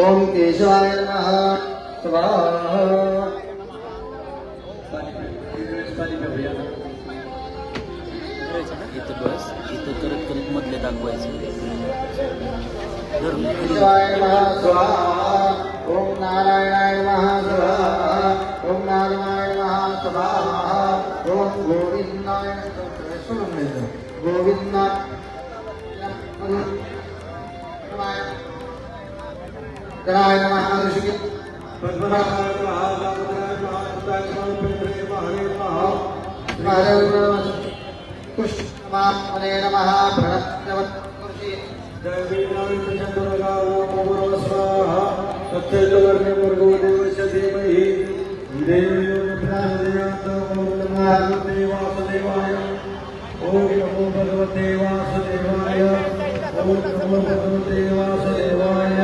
ओम केशवाय नमः स्वाहा। इथं बस इथं करत करत मधले दाखवायचं केशवाय नमः स्वाहा। ओम नारायणाय नमः स्वाहा। ओम नारायणाय नमः स्वाहा। ओम गोविंदाय गोविंदाय गणाय नमः ऋषिके पद्मनाभाय नमः कृष्णात्मने नमः प्रणवत्कुर्षि स्वाहा तत्तेजवर्णे वर्गो देवस्य धीमहि देवो वासुदेवाय ओम नमो भगवते वासुदेवाय ओम नमो भगवते वासुदेवाय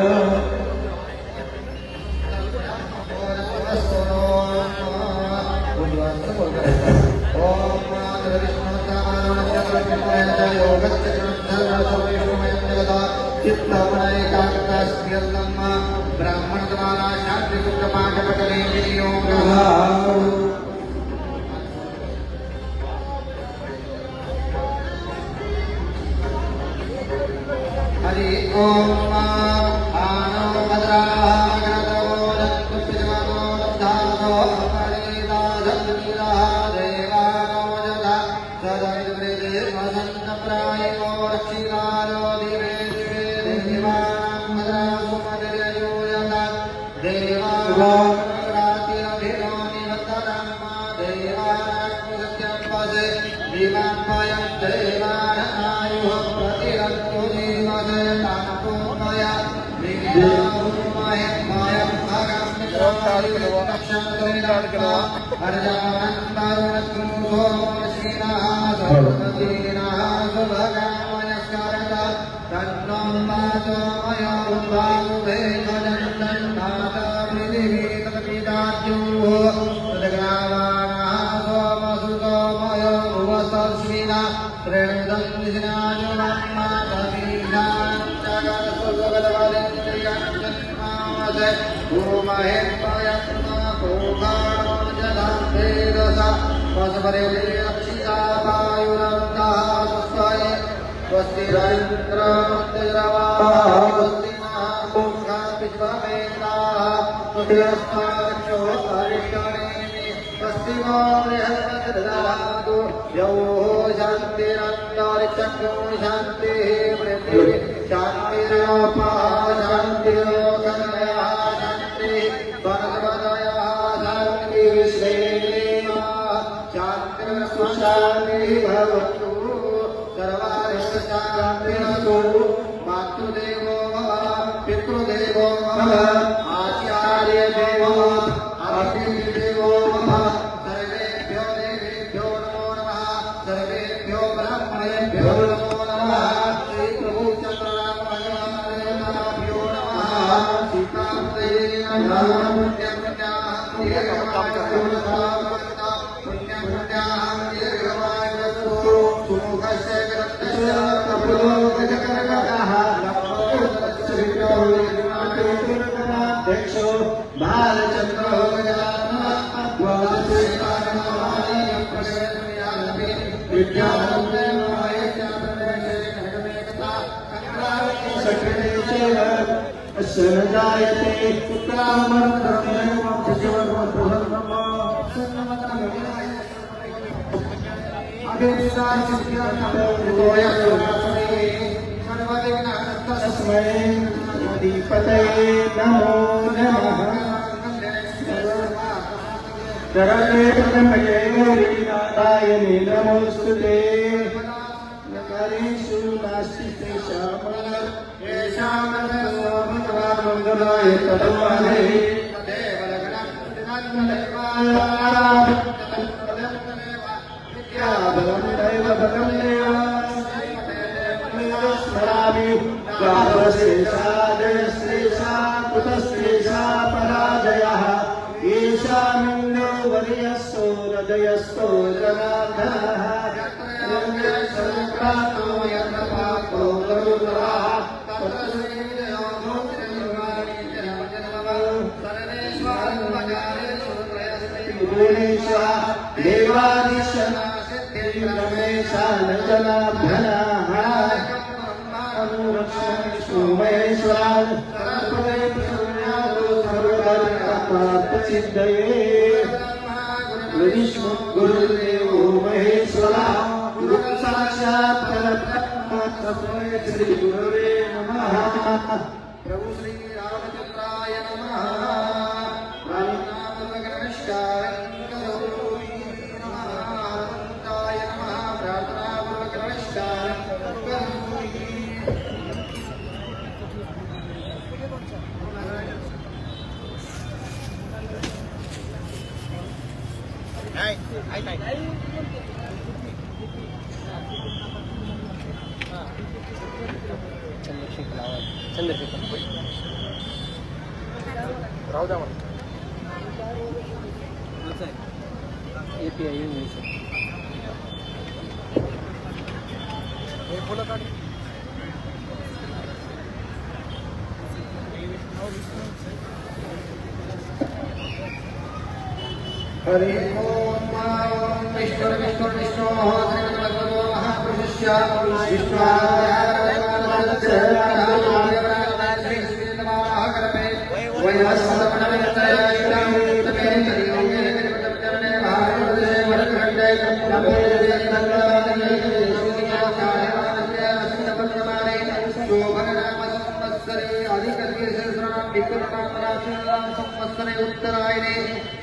ब्राह्मण द्वारा शांति सुख पाठ पठने हरि ओम आनो भद्रागतो दत्तु पितरो दत्तानो अपरिदा धन्वीरा देवानो जदा सदैवृदे वसन्त प्रायो रक्षितारो दिवे दिवे देवानां भद्रासु मदर्यो यदा देवानां देवानां सत्यं पदे दिवान्मयं देवानायुः प्रतिरत्तु मातृदेवो पितृदेवो आचार्य देवो आदिदेवो सर्वेभ्यो देवेभ्यो नमो नमः सर्वेभ्यो ब्राह्मणेभ्यो नमो नमः श्री प्रभु चंद्रनाभ्यो नमः सीताब्दे नमः जायते दीपतये नमो नमः चरणे प्रथमये गौरीनाथायने नमोस्तुते नकारेषु नास्ति तेषां येषां भगवान् मङ्गलाय तदोहरे तदेव लग्नं विद्याबलं दैव बलं देव स्मरामि गावश्रेषा जयश्रेषा कुतश्रेषा पराजयः ईशामिन्दो वर्यस्सो हृदयस्थो जनार्दनः यज्ञसमुद्रातो यज्ञपातो गरुडः देवादिशनाशेन्द्रमेशान जनार्दनः अनुरक्षणेषु महेश्वरान् सिद्धये गुरुदेवो महेश्वरा साक्षात् परब्रह्म तस्मै श्री गुरवे नमः। प्रभु श्री रामचंद्राय नमः। चंद्रशेखर राहू द्या मला API हे फुलं काढ हरि ओम विष्णु विष्णु विष्णु श्रीमद्भगवतो महापुरुषस्य उत्तरायणे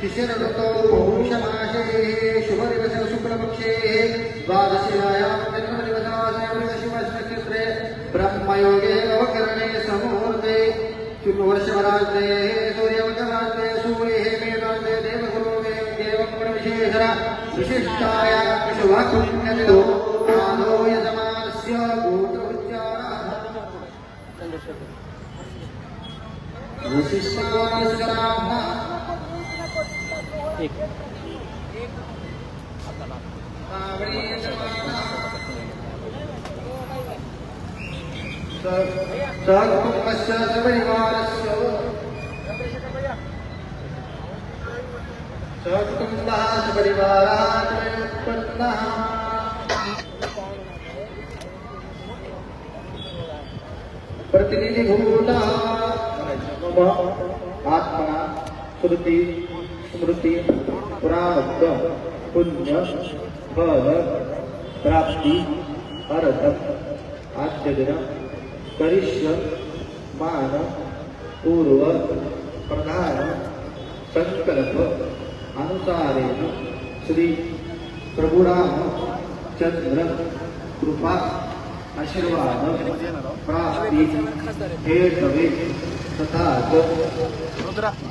शिशिर ऋतौ पौषमासे शुभदिवसे शुक्लपक्षे द्वादशीयायां जन्मदिवसावृषशिवनक्षत्रे ब्रह्मयोगे नवकरणे समूर्ते वर्षवराज्ञे सूर्यवचराज्ञे सूर्ये मेघाज्ञे देवगुरोगे देवगुणविशेषण विशिष्टाय शुभपुण्यदिनो आदो यजमानस्य गोत्रोच्चारः एक सहकुटुम्बस्य सपरिवारस्य सहकुटुम्बः सपरिवारात् उत्पन्नः प्रतिनिधिभूतः आत्मा श्रुति स्मृति प्रारब्ध पुण्य फल प्राप्ति अर्थ आद्य करिष्य मान पूर्व प्रधान संकल्प अनुसारेण श्री प्रभुराम चंद्र कृपा आशीर्वाद प्राप्ति हेतवे तथा च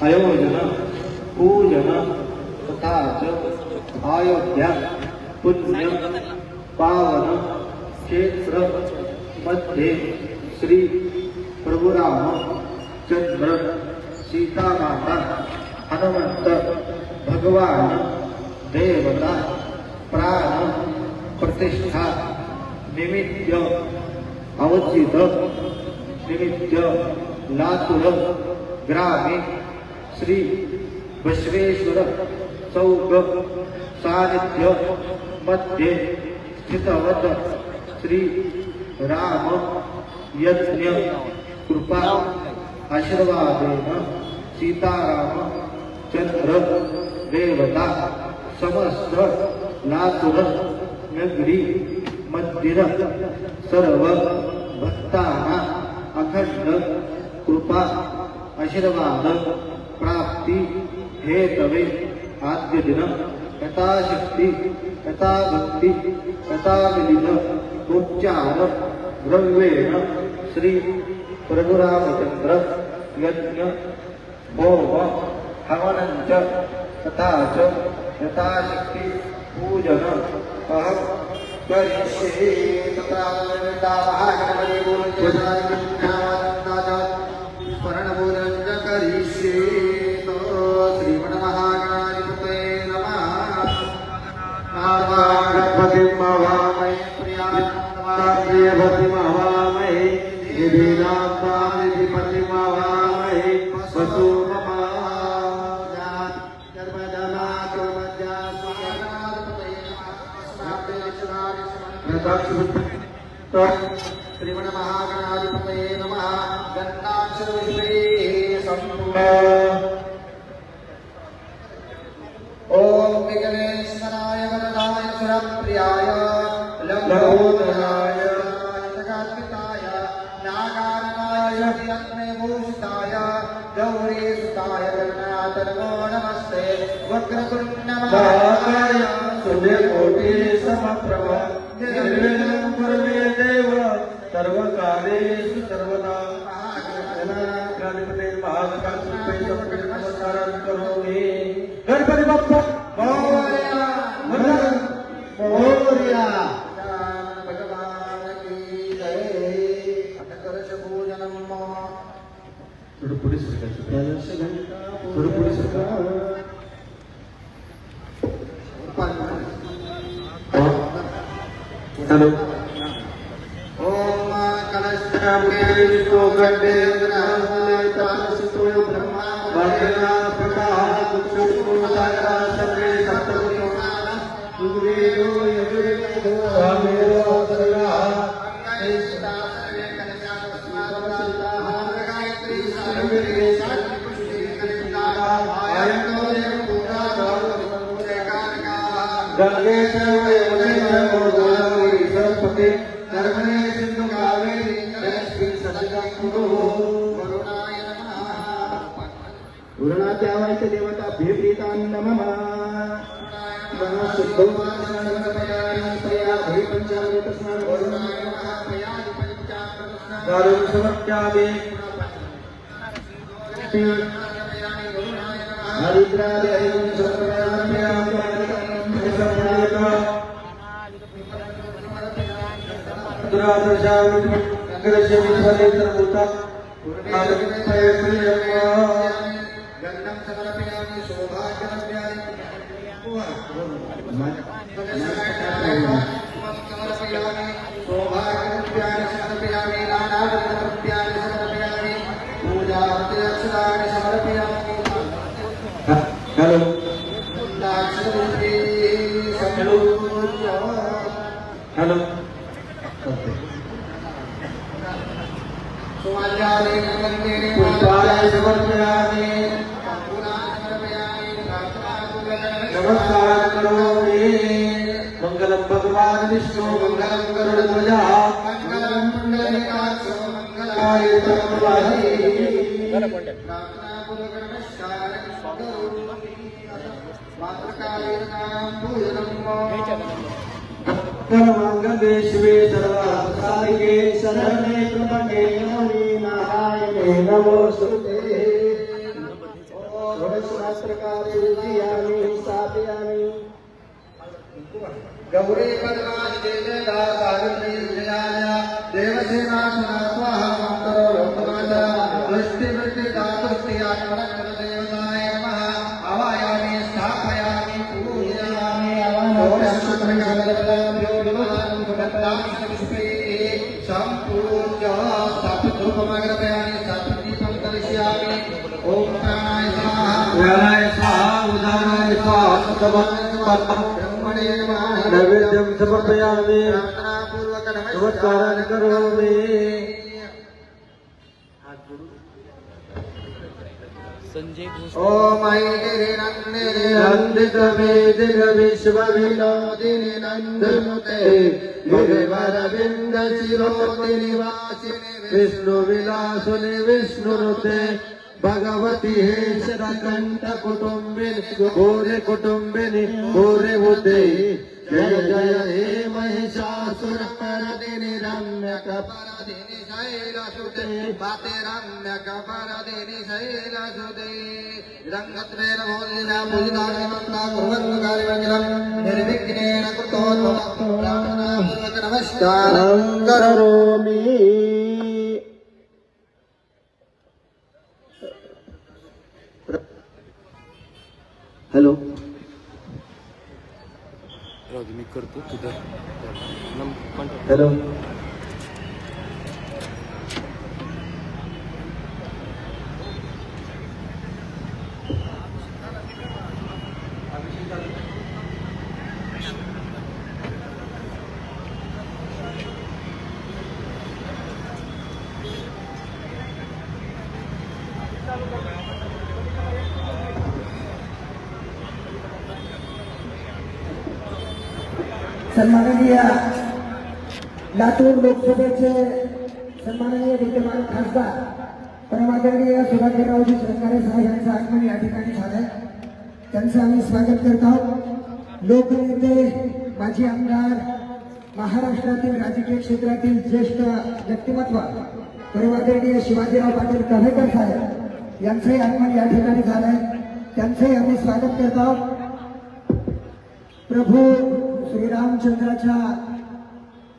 आयोजन पूजन तथा च अयोध्या पुण्य पावन क्षेत्र मध्ये श्री प्रभुराम चंद्र सीता माता हनुमंत भगवान देवता प्राण प्रतिष्ठा निमित्त अवचित निमित्त लातूर ग्रामे श्री बसवेश्वर चौक सानिध्य मध्ये स्थितवत श्री राम यज्ञ कृपा आशीर्वादेन सीताराम चंद्र देवता समस्त लातूर नगरी मंदिर सर्व भक्तांना अखंड कृपा आशीर्वाद प्राप्ति हेतवे आद्य दिन यथाशक्ति यथा भक्ति यथा विलिन उच्चार द्रव्येण श्री प्रभुरामचंद्र यज्ञ होम हवनञ्च तथा च यथाशक्ति पूजन अहं करिष्ये तत्रावृता महागणपति पूज्यताय स्मरणपूजनं च करिष्ये तो श्रीमन्महागणाधिपतये नमः नारायणपतिं भवामहे प्रियपतिं भवामहे निधिनाथाधिपतिं भवामहे श्रीमन्महागणाधिपतये नमः गन्धाक्षरविषये सम्पूर्ण ओम विघ्नेश्वराय वरदाय सुरप्रियाय लंबोदराय जगत्पिताय नागारणाय रत्नभूषिताय गौरीसुताय गणनाथ नमो नमस्ते वक्रतुण्ड महाकाय सूर्यकोटि समप्रभ निर्विघ्नं कुरु मे देव सर्वकार्येषु सर्वदा गणपते महागणाधिपते नमस्कारं करोमि गणपति बाप्पा मोरया मोरया भगवान की जय अटकरश पूजनम थोड़ा पुलिस हेलो ओम कलशो गंडे तारसितो ब्रह्मा वंदना प्रकाश कुक्षुषो सागरा सर्वे सप्तगुणो सुग्रीवो यजुर्वेदो रामेरो अवतरः ऐष्टा सर्वे कन्या तस्मात् गायत्री सर्वे साधु पुष्टि कलिता आयतो देव पूजा गौरव कारका गंगे यमुने गोदावरी सरस्वती नर्मदे सिंधु कावेरी सरस्वती सचिदानंदो वरुणाय नमः गुरुनाथावायच देवता भेप्रीतां नमः नमः शुद्धोपासनानंदपयानि प्रिया भैपंचामृतस्नान वरुणाय नमः प्रियादि पंचामृतस्नान गारुं समर्प्यामि हरिद्रादि हरिं समर्पयामि दुरादर्शामि अग्रशमि फलितमुता गन्धं समर्पयामि शोभाद्रव्याणि समर्पयामि नानाद्रव्याणि समर्पयामि पूजार्थानि समर्पयामि हेलो हेलो पुष्पालय समर्पयामि नमस्कार करोमि मंगलम भगवान विष्णु मंगलम गरुड़ध्वजा मंगलम पुंडरीकाक्षो मंगलाय तत्त्ववादी सर्वांगदे शिवे सर्वासारिके शरणे त्र्यंबके गौरी नारायणे नमोस्तुते षोडशशास्त्रकारे विद्यानि स्थापयामि गौरी पद्मावती दासारिणी विजयाय देवसेना स्वाहा मंत्रो लोकमाता वृष्टि दातुष्टियाय देवताय नमः आवायामि स्थापयामि पूजयामि षोडशशास्त्रकारे संपूज्य स्थापितोपमग्रपयामि स्थापितं करिष्यामि ओम प्राणाय स्वाहा उदानाय स्वाहा ब्रह्मणे नमः नैवेद्यं समर्पयामि नमस्कारं करोमि संजय ओम नंदित वेदिक विश्वविनोदिनि नंदनुते गिरिवरविंद शिरोति निवासिनि विष्णु विलासुनि विष्णुनुते भगवती हे शरकंठ कुटुंबिनी गोरे कुटुंबिनी गोरे होते जय जय हे महिषासुर परदिनी रम्यक परदिनी शैलसुते पाते रम्यक परदिनी शैलसुते रंगत्वेन भोजिना पूजितानि कुर्वन्तु कार्यवञ्जनं निर्विघ्नेन कुतो प्रार्थनापूर्वक नमस्कारं करोमि। हॅलो मी करतो तुझं कॉन्टॅक्ट हॅलो सन्माननीय लातूर लोकसभेचे सन्माननीय विद्यमान खासदार परमादरणीय सुभाषरावजी सरकारे साहेब यांचं आगमन या ठिकाणी झालंय। त्यांचं आम्ही स्वागत करत आहोत। लोकनेते माजी आमदार महाराष्ट्रातील राजकीय क्षेत्रातील ज्येष्ठ व्यक्तिमत्व परमादरणीय शिवाजीराव पाटील कव्हेकर साहेब यांचंही आगमन या ठिकाणी झालंय। त्यांचंही आम्ही स्वागत करत आहोत। प्रभू श्रीरामचंद्राच्या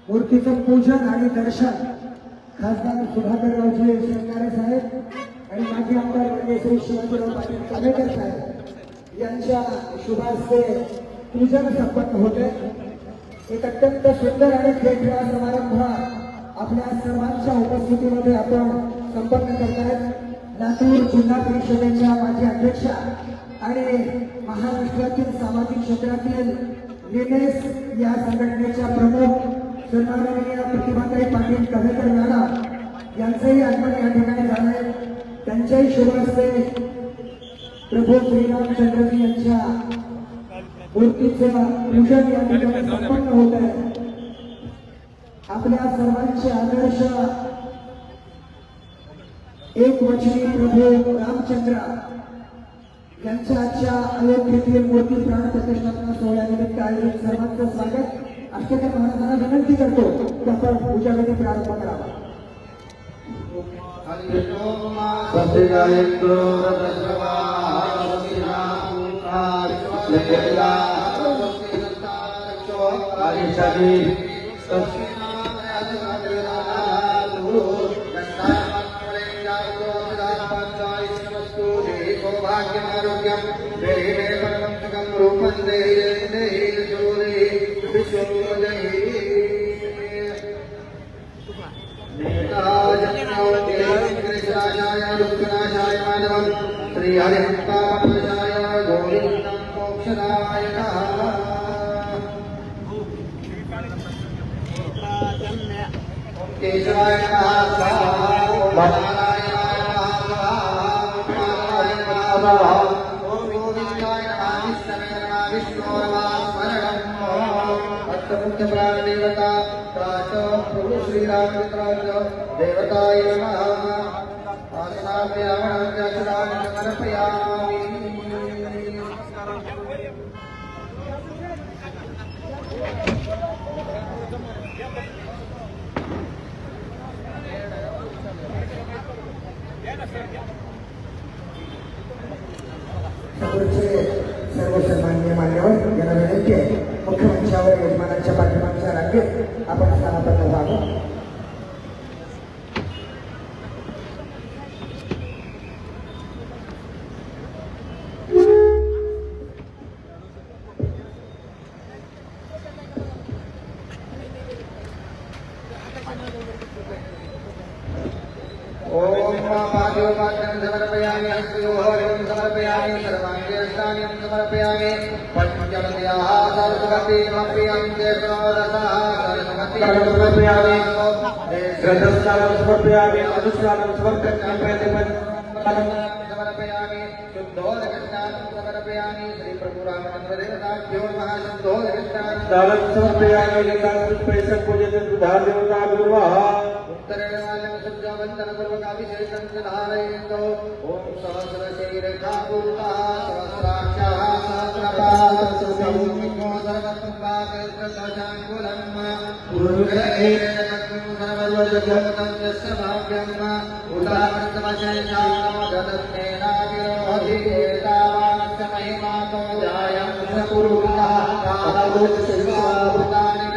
मूर्तीचं पूजन आणि दर्शन खासदार सुधाकररावजी सरकारे साहेब आणि माजी आमदार म्हणजे श्री शिवाजीराव पाटील कव्हेकर साहेब यांच्या शुभास्ते पूजन संपन्न होते। एक अत्यंत सुंदर आणि खेळखळा समारंभ आपल्या सर्वांच्या उपस्थितीमध्ये आपण संपन्न करतायत। लातूर जिल्हा परिषदेच्या माजी अध्यक्षा आणि महाराष्ट्रातील सामाजिक क्षेत्रातील निलेश या संघटनेच्या प्रमुख सन्माननीय प्रतिभाताई पाटील कव्हेकर मॅडम यांचंही आगमन या ठिकाणी झालंय। त्यांच्याही शुभ हस्ते प्रभू श्रीरामचंद्रजी यांच्या मूर्तीचं पूजन या ठिकाणी संपन्न होत आहे। आपल्या सर्वांचे आदर्श एक वचनी प्रभू रामचंद्र यांच्या आजच्या अयोध्येतील मूर्ती प्राण प्रतिष्ठापना सोहळ्यानिमित्त आयोजित सर्वांचं स्वागत। अष्टकर महाराजांना विनंती करतो की आपण पूजाविधी प्रारंभ करावा। श्री हरिहंताय गोविंदं मोक्षदाय केशवाय देवता प्रभु श्रीरामचंद्र देवताय नमः। सर्व सन्माननीय मान्यवर यांना विनंती आहे मुख्यमंचावर यजमानांच्या पाठिंबाच्या रांगेत आपण स्थानापन्न व्हावं। ओम पादयोपाद्यं समर्पयामि हस्तयोः समर्पयामि सर्वाङ्गे स्नानं समर्पयामि पञ्चमद्याः सर्वगतिमप्रियं देवरसः सर्वगतिं समर्पयामि श्रद्धस्नानं समर्पयामि अनुस्नानं समर्पयामि शुद्धोदकस्नानं समर्पयामि श्री प्रभु रामचन्द्रदेवताभ्यो नमः शुद्धोदकस्नानं समर्पयामि यथा पुष्पैः पूजयते दुधादेवताभ्यो नमः उत्तरेण वंदनपूर्वक अभिषेकं च धारयन्तु ॐ सहस्रशीर्षापूर्तः सहस्राक्षः सहस्रपादसुसंविघ्नो सर्वसंवादसर्वशाङ्कुलम् गुरुग्रहेणकं सर्वजगतं यस्य भाव्यम् उदाहरणमशेषादत्तेनाविरोधितावानस्य महिमातो जायं पुरुषः कालभूतशिवाभूतानि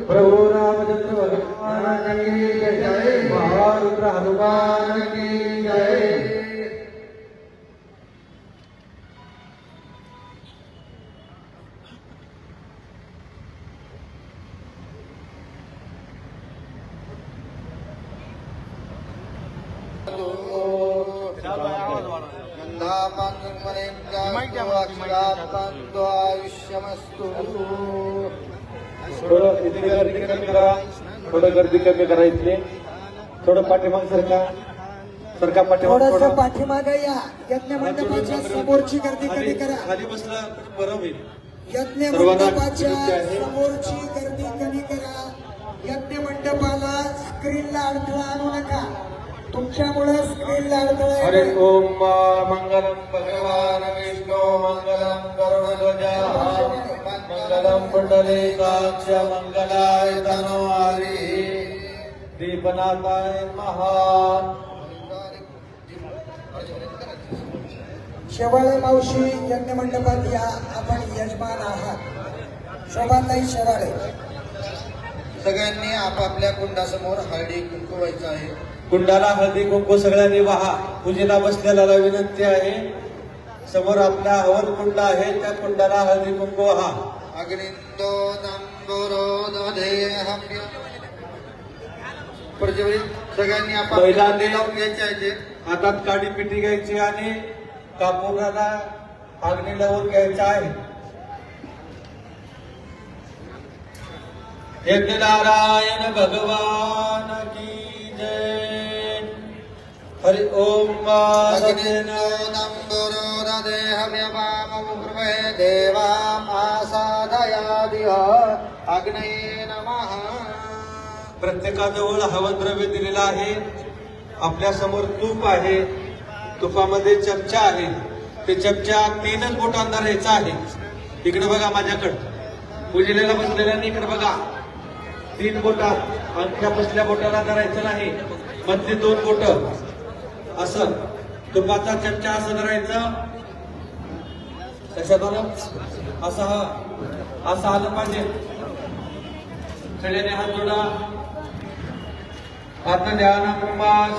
प्रभु रामचंद्र भगवान की जय, महारुद्र हनुमान की जय। थोडं इथे गर्दी कमी करा, थोडं गर्दी कमी करा इथले, थोडं पाठीमाग सरका पाठीमाग थोडस पाठीमागे या. यज्ञ मंडपाच्या समोरची गर्दी कमी करा. खाली बसला बरं होईल. यज्ञ सर्वांना मंडपाच्या विनंती आहे. समोरची गर्दी कमी करा. यज्ञ मंडपाला स्क्रीनला अडथळा आणू नका. तुमच्यामुळे स्क्रीनला अडथळा हरे येतो. ओम मंगलम भगवान विष्णु मंगलम गरुडध्वज मंगलम पुंडलीकाक्ष मंगलाय तनोहरि दीपनाथाय महान. शेवाळे मावशी यज्ञ मंडपात या. आपण यजमान आहात. शोभाताई शेवाळे. सगळ्यांनी आपापल्या कुंडासमोर हळदी कुंकू व्हायचं आहे. कुंडाला हळदी कुंकू सगळ्यांनी वाहा. पूजेला बसलेल्याला विनंती आहे, समोर आपला हवन कुंड आहे, त्या कुंडाला हळदी कुंकू वाहा. अग्निंदो नंबरो दधेहम्य. प्रज्वलित सगळ्यांनी आपापल्या महिलांनी कुंडी लावून घ्यायचे आहे. ते हातात काडी पिठी घ्यायची आणि कापूराला अग्नी लावून घ्यायचा आहे. यज्ञ नारायण भगवान की जय. हरि ओम अग्निंदो नंबरो दधेहम्य वाममुर्वे देवामासादयादिह अग्नये नमः. प्रत्येकाजवळ हवन द्रव्य दिलेलं आहे. आपल्या समोर तूप आहे, तुपामध्ये चमचा आहे. ते चमचा 3च बोटांना धरायचा आहे. इकडे बघा माझ्याकडे, पूजेला बसलेल्याने इकडे बघा. 3 बोटात, अंगठ्या बसल्या बोटाला धरायचं नाही, मधली 2 बोट असं तुपाचा चमचा असं धरायचं. कशात आलं? असं आलं पाहिजे. सगळ्यांनी हात जोडा. आत्मध्यानं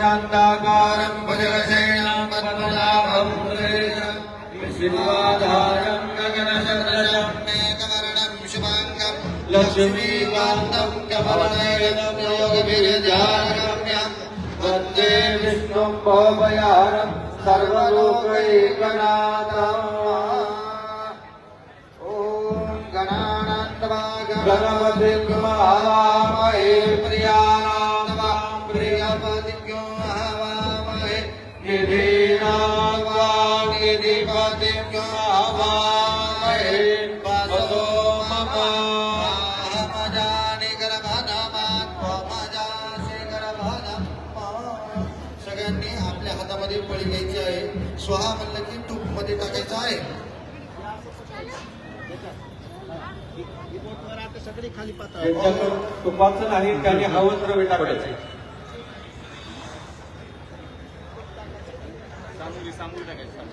शांताकारं भुजगशयनं पद्मनाभं सुरेशं विश्वाधारं गगनसदृशं मेघवर्णं शुभाङ्गं लक्ष्मीकान्तं कमलनयनं योगविद्यागम्यं वन्दे भवभयानं सर्वलोकैकनाथम् ॐ गणानान्त्वा गणपतिं हवामहे प्रियाणां प्रियपतिभ्यो हवामहे निधीनां निधिपतिभ्यो हवामहे वसो मम सगळ्यांनी आपल्या हातामध्ये पळी घ्यायची आहे. स्वहा म्हणलं की तूप मध्ये टाकायचं आहे. ज्यांच्याकडे तुपाचं नाही त्याने हवं द्रव्य टाकायचं.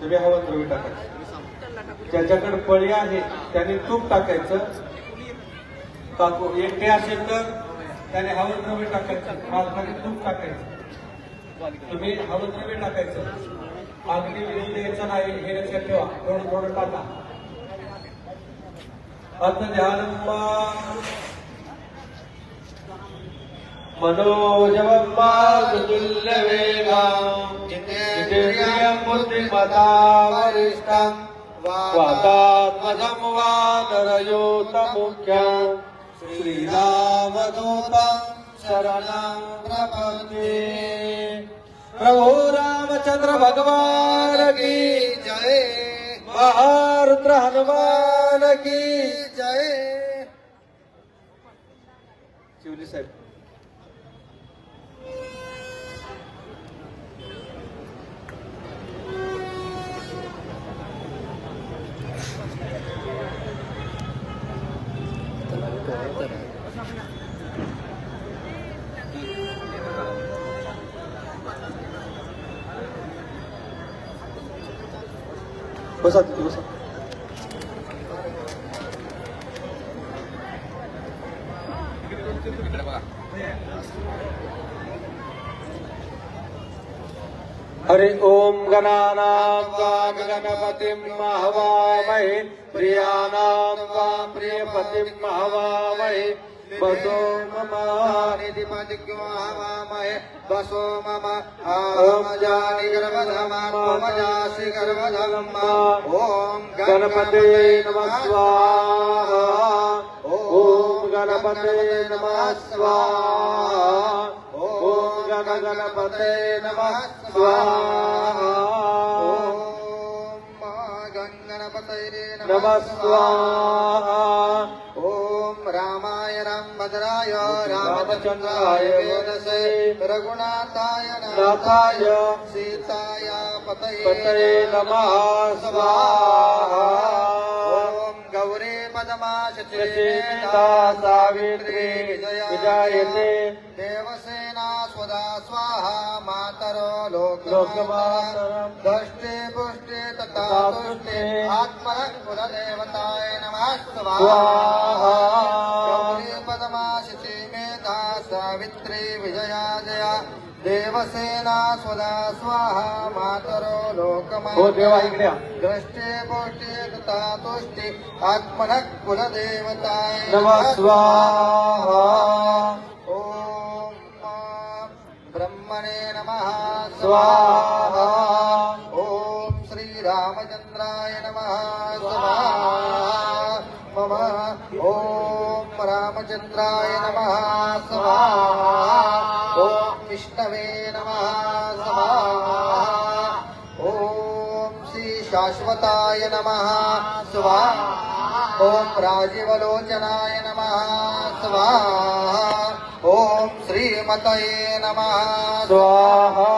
तुम्ही हवं द्रव्य टाकायचं. ज्याच्याकडे पळी आहे त्याने तूप टाकायचं. एकटे असेल तर त्याने हवं द्रव्य टाकायचं. मालकाने तूप टाकायचं. तुम्ही हवं द्रव्य टाकायचं. अगदी विधी द्यायचं नाही हे लक्षात ठेवा. थोडं थोडं टाका. अर्थध्यानम्मा मनोजवम्मा तुल्यवेगां जितेन्द्रियं बुद्धिमता वरिष्ठं वातात्मजं वानरयोतमुख्यं श्रीरामदूतं शरणं प्रपद्ये। प्रभु रामचंद्र भगवान की जय महारुद्र हनुमान की जय. शिवली साहेब बसा तिथे बसा. हरि ओम गणानां त्वां गणपतिं हवामहे प्रियाणां त्वां प्रियपतिं हवामहे वसो मम निधिपतिभ्यो हवामहे वसो मम आमजानि गर्भधमात्मजासि गर्भधम्. ॐ गणपतये नमः स्वाहा. ॐ गणपतये नमः स्वाहा. ॐ गणपतये नमः स्वाहा. गणपतये नमः स्वाहा. ॐ रामाय रामभद्राय रामचन्द्राय वेदसे रघुनाथाय नाथाय सीताय पतये पतये नमः स्वाहा. ॐ गौरी पदमाशचे सीता सावित्री विजयते देवसेना स्वदा स्वाहा मातरो लोकमातरम् दष्टे पुष्टे तथा तुष्टे आत्मनः कुलदेवताय नमः स्वाहा. गौरी पदमाशिषि मेधा सावित्री विजया जया देवसेना स्वदा स्वाहा मातरो हो देवा इकडे या. दृष्टे पुष्टे तथा तुष्टे आत्मनः कुलदेवताय नमः स्वाहा. ॐ ब्रह्मणे नमः स्वाहा. ॐ श्रीरामचन्द्राय नमः स्वाहा. मम ॐ रामचन्द्राय नमः स्वाहा. ॐ विष्णवे नमः स्वाहा. ॐ श्रीशाश्वताय नमः स्वाहा. ॐ राजीवलोचनाय नमः स्वाहा. ॐ श्रीमतये नमः स्वाहा.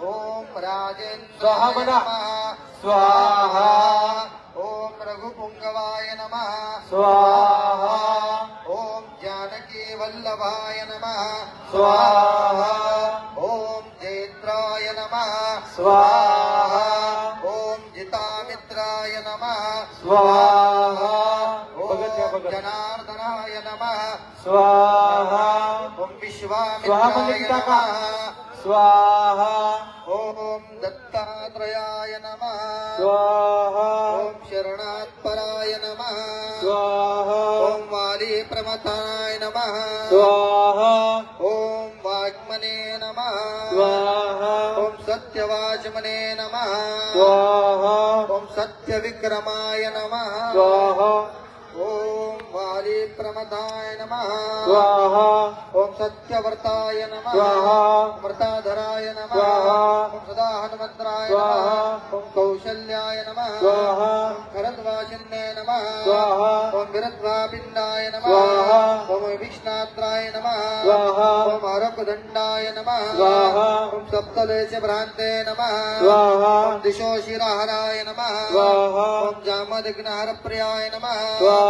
ॐ राजेन्द्राय स्वाहा म्हणा. नमः स्वाहा. ॐ रघुपुङ्गवाय नमः स्वाहा. ॐ जानकी वल्लभाय नमः स्वाहा. ॐ जयद्राय नमः स्वाहा. ॐ जितामित्राय नमः स्वाहा. भगत या ॐ भगत. जनार्दनाय नमः स्वाहा. ॐ स्वाहा विश्वामित्राय म्हणजे टाका. नमः स्वाहा. ॐ दत्तात्रयाय नमः स्वाहा. ॐ शरणात्पराय नमः स्वाहा. ॐ वाली प्रमथाय नमः स्वाहा. ॐ वाग्मने नमः नमः स्वाहा ओम सत्यवाचमने नमः स्वाहा ओम सत्यविक्रमाय नमः स्वाहा ओम वाली प्रमदाय नमः स्वाहा ओम सत्यवर्ताय नमः स्वाहा मृताधराय नमः स्वाहा ओम सदा हनुमंत्राय स्वाहा नमः ओम कौशल्याय नमः स्वाहा ओम खरद्वाचिन्ने नमः स्वाहा ओम विरद्वापिण्डाय नमः स्वाहा ओम विष्णात्राय नमः स्वाहा ओम आरकदण्डाय नमः स्वाहा ओम सप्तलेश भ्रान्ते नमः स्वाहा ओम दिशो शिराहराय नमः स्वाहा ओम जामदग्नहरप्रियाय नमः स्वाहा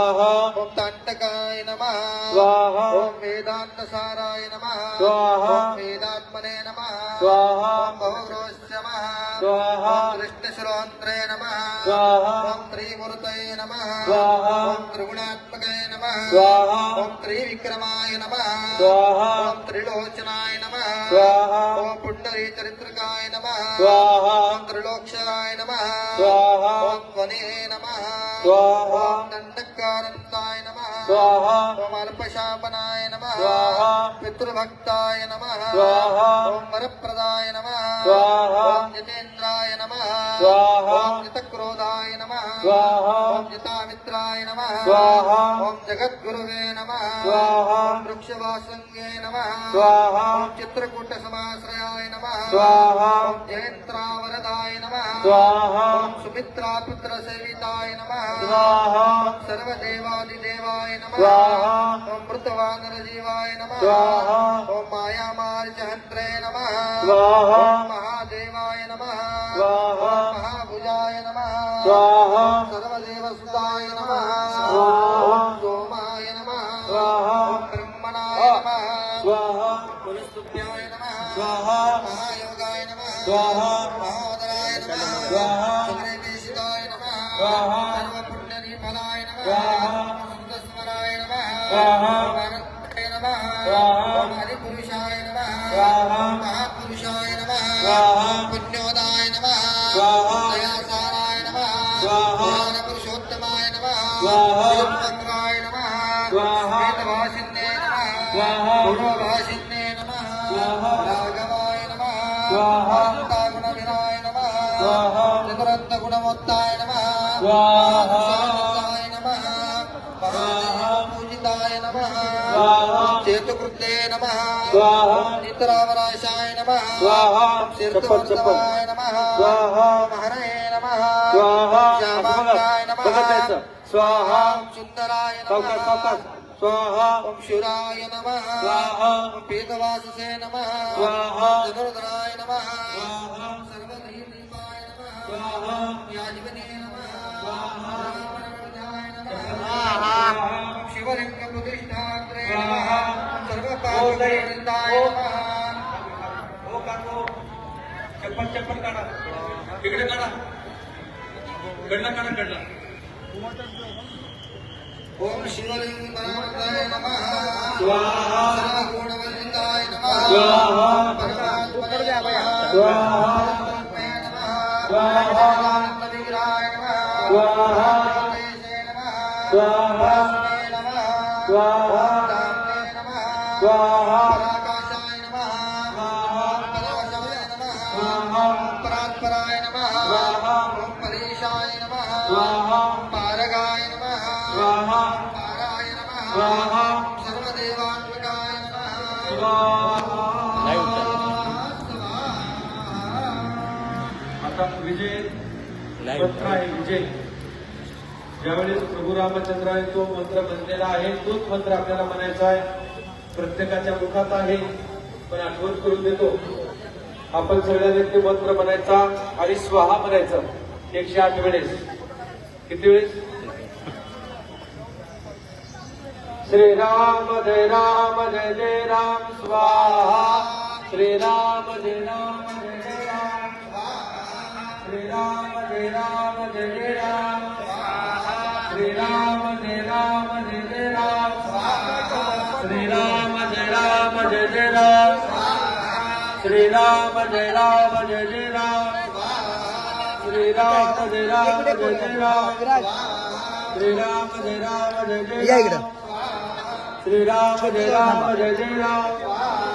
ओम तांटकाय नमः स्वाहा ओम वेदान्तसाराय नमः स्वाहा ओम वेदात्मने नमः स्वाहा ओम बहुरोश्चमः स्वाहा ओम कृष्णशिरोऽन्त्रे नमः स्वाहा ओम त्रिमूर्तये नमः स्वाहा ओम त्रिगुणात्मकाय नमः स्वाहा ओम त्रिविक्रमाय नमः स्वाहा ओम त्रिलोचनाय नमः स्वाहा ओम पुण्डरीचरित्रकाय नमः स्वाहा ओम त्रिलोक्याय नमः स्वाहा ओम ध्वने नमः स्वाहा ओम दंडकानंताय नमः स्वाहा ओम अल्पशापनाय नमः स्वाहा पितृभक्ताय नमः स्वाहा ओम वरप्रदाय नमः स्वाहा ओम जितेन्द्राय नमः स्वाहा ओम जितक्रोधाय नमः स्वाहा ओम जितामित्राय नमः स्वाहा ओम जगद्गुरुवे नमः स्वाहा ओम वृक्षवासंगे नमः स्वाहा ओम चित्रकूटसमाश्रयाय नमः स्वाहा ओम जयन्त्रावरदाय नमः स्वाहा ओम सुमित्रापुत्रसेविताय नमः स्वाहा ओम सर्वदेवादिदेवाय नमः स्वाहा ओम मृतवानरजीवाय नमः स्वाहा ओम मायामार्जहन्त्रे नमः स्वाहा ओम महादेवाय नमः स्वाहा ओम महाभुजाय नमः स्वाहा ओम सर्वदेवसुताय नमः स्वाहा ओम सोमाय नमः स्वाहा ओम ब्रह्मणाय नमः स्वाहा पुरुस्तुभ्याय नमः स्वाहा महायोगाय नमः स्वाहा महोदराय नमः स्वाहा सुग्रीवेशिताय नमः स्वाहा सर्वपुण्यनिफलाय नमः स्वाहा सुन्दस्मराय नमः स्वाहा भारताय नमः स्वाहा ओम हरिपुरुषाय नमः स्वाहा ओम महापुरुषाय नमः स्वाहा ओम पुण्योदाय नमः स्वाहा ओम दयासाराय नमः स्वाहा ज्ञानपुरुषोत्तमाय नमः स्वाहा शिवचक्राय नमः स्वाहा वेदभाषिन्ये नमः स्वाहा गुणभाषिन्ये नमः स्वाहा राघवाय नमः स्वाहा गुणविराय नमः स्वाहा चतुरत्नगुणमोत्ताय नमः स्वाहा महाशान्ताय नमः महापूजिताय नमः स्वाहा चेतुकृते नमः स्वाहा नितरावराशाय नमः स्वाहा तीर्थवर्धवाय नमः स्वाहा हरये नमः स्वाहा श्यामाय नमः बघायचं स्वाहा सुंदराय सावकाश नमः सावकाश स्वाहा ओम शिवराय नमः स्वाहा ओम पीतवाससे नमः स्वाहा धनुर्धराय नमः स्वाहा सर्वधीदीपाय नमः स्वाहा याजवने नमः स्वाहा परमवरदाय नमः ओम शिवलिंग प्रतिष्ठात्रे नमः ओम सर्वपापवृंदाय नमः हो काको चप्पल चप्पल काढा इकडे काढा कडला ओम शिवलिंगाय नमः स्वाहा सर्वगुणवलिताय नमः स्वाहा परमात्मने नमः स्वाहा परमात्मने नमः स्वाहा आनन्दविग्रहाय नमः स्वाहा देशे नमः स्वाहा वासुदेवाय नमः स्वाहा धाम्ने नमः स्वाहा पराकाशाय नमः स्वाहा परवशाय नमः स्वाहा परात्पराय नमः स्वाहा ओम परेशाय नमः स्वाहा पारगाय नमः स्वाहा पाराय नमः स्वाहा सर्वदेवात्मकाय नमः स्वाहा आता विजय मंत्र आहे विजय ज्यावेळेस प्रभू रामचंद्र आहे तो मंत्र बनलेला आहे तोच मंत्र आपल्याला म्हणायचा आहे प्रत्येकाच्या मुखात आहे पण आठवण करून देतो आपण सगळ्यांनी ते मंत्र म्हणायचा आणि स्वाहा म्हणायचं 108 वेळेस किती वेळेस श्रीराम जय राम स्वाहा श्रीराम जय राम श्रीराम जय राम श्रीराम जय राम श्रीराम जय राम श्रीराम जय राम श्रीराम जय राम श्रीराम जय राम या इकडं श्रीराम जय राम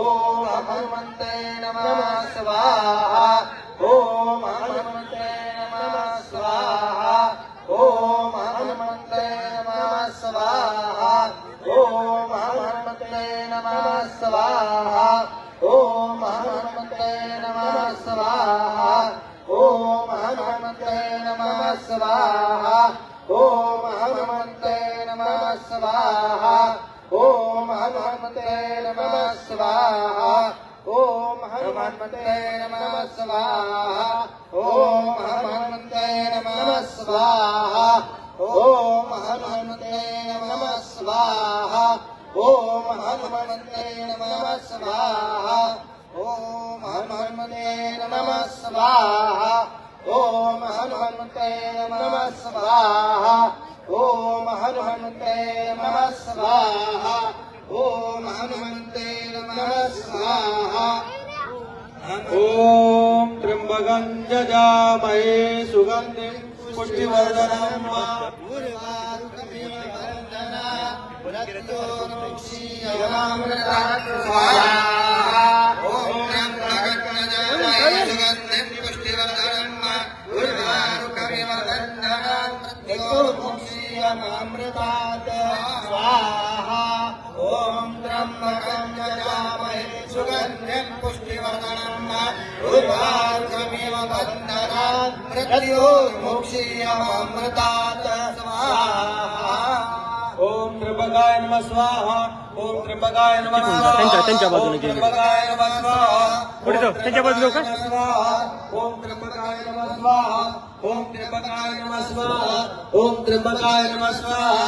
ओम हनुमते नमः स्वाहा ओम हनुमते नमः स्वाहा ओम हनुमते नमः स्वाहा ओम हनुमते नमः स्वाहा ओम हनुमते नमः स्वाहा ओम हनुमते नमः स्वाहा ओम हनुमते नमः स्वाहा ओम हनुमते नमः स्वाहा ओम हनुमते नमः स्वाहा ओम हनुमते नमः स्वाहा ओम हनुमते नमः स्वाहा ओम हनुमते नमः स्वाहा ओम हनुमते नमः स्वाहा ओम हनुमते नमः स्वाहा ओम हनुमते नमः स्वाहा ओम हनुमते नमः स्वाहा ओम त्र्यंबकं यजामहे सुगन्धिं पुष्टिवर्धनं उर्वारुकमिव वन्दना पुनर्योर्मुक्षीयमामृतात् स्वाहा ॐ त्र्यम्बकं सुगन्धिं पुष्टिवर्धनं उर्वारुकमिव वन्दना पुनर्योर्मुक्षीयमामृतात् स्वाहा ॐ त्र्यम्बकं यजामहे सुगन्धिं पुष्टिवर्धनं उर्वारुकमिव वन्दना मृत्योर्मुक्षीयमामृतात् स्वाहा ओम त्र्यंबकाय नमः स्वाहा ओम त्र्यंबकाय नमः स्वाहा त्यांच्या बाजूने ओम त्र्यंबकाय नमः स्वाहा पुढे जाऊ, त्यांच्या बाजूने जाऊ का? ओम त्र्यंबकाय नमः स्वाहा ओम त्र्यंबकाय नमः स्वाहा ओम त्र्यंबकाय नमः स्वाहा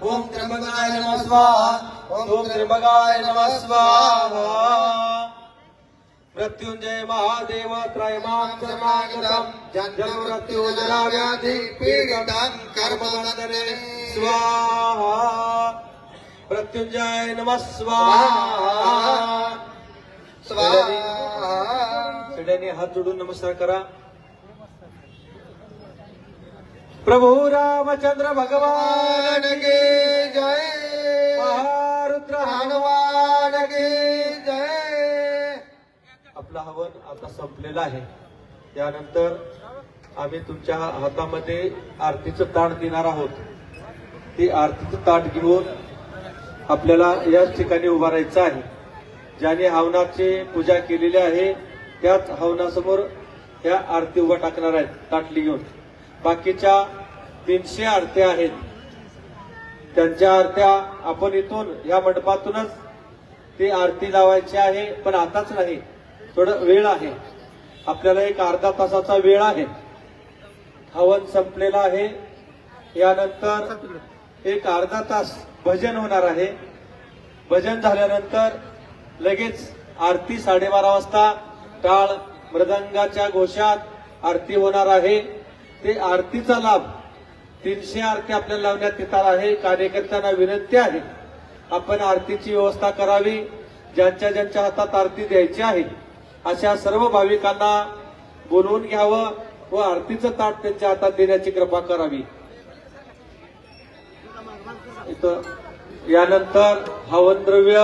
ओम त्र्यंबकाय नमः स्वाहा ओम त्र्यंबकाय नमः स्वाहा मृत्युंजय महादेव त्रयमाक्षमागतम् जन्म मृत्यु जरा व्याधि पीडितं कर्मबन्धने स्वाहा मृत्युंजय नमः स्वाहा स्वाहा सगळ्यांनी हात जोडून नमस्कार करा. प्रभू रामचंद्र भगवान की जय महारुद्र हनुमान की जय. आपलं हवन आता संपलेलं आहे. त्यानंतर आम्ही तुमच्या हातामध्ये आरतीचं ताट देणार आहोत. ते आरतीचं ताट घेऊन आपल्याला याच ठिकाणी उभा राहायचं आहे. ज्याने हवनाची पूजा केलेली आहे त्याच हवनासमोर या आरती उभा टाकणार आहेत ताटली घेऊन. बाकीच्या 300 आरत्या आहेत त्यांच्या आरत्या आपण इथून या मंडपातूनच ती आरती लावायची आहे. पण आताच नाही, थोडं वेळ आहे. आपल्याला एक अर्धा तासाचा वेळ आहे. हवन संपलेलं आहे. यानंतर एक अर्धा तास भजन होणार आहे. भजन झाल्यानंतर लगेच आरती 12:30 वाजता टाळ मृदंगाच्या घोषात आरती होणार आहे. ते आरतीचा लाभ 300 आरती आपल्याला लावण्यात येणार आहे. कार्यकर्त्यांना विनंती आहे आपण आरतीची व्यवस्था करावी. ज्यांच्या ज्यांच्या हातात आरती द्यायची आहे अशा सर्व भाविकांना बोलवून घ्यावं व आरतीचं ताट त्यांच्या हातात देण्याची कृपा करावी. इथं यानंतर हवन द्रव्य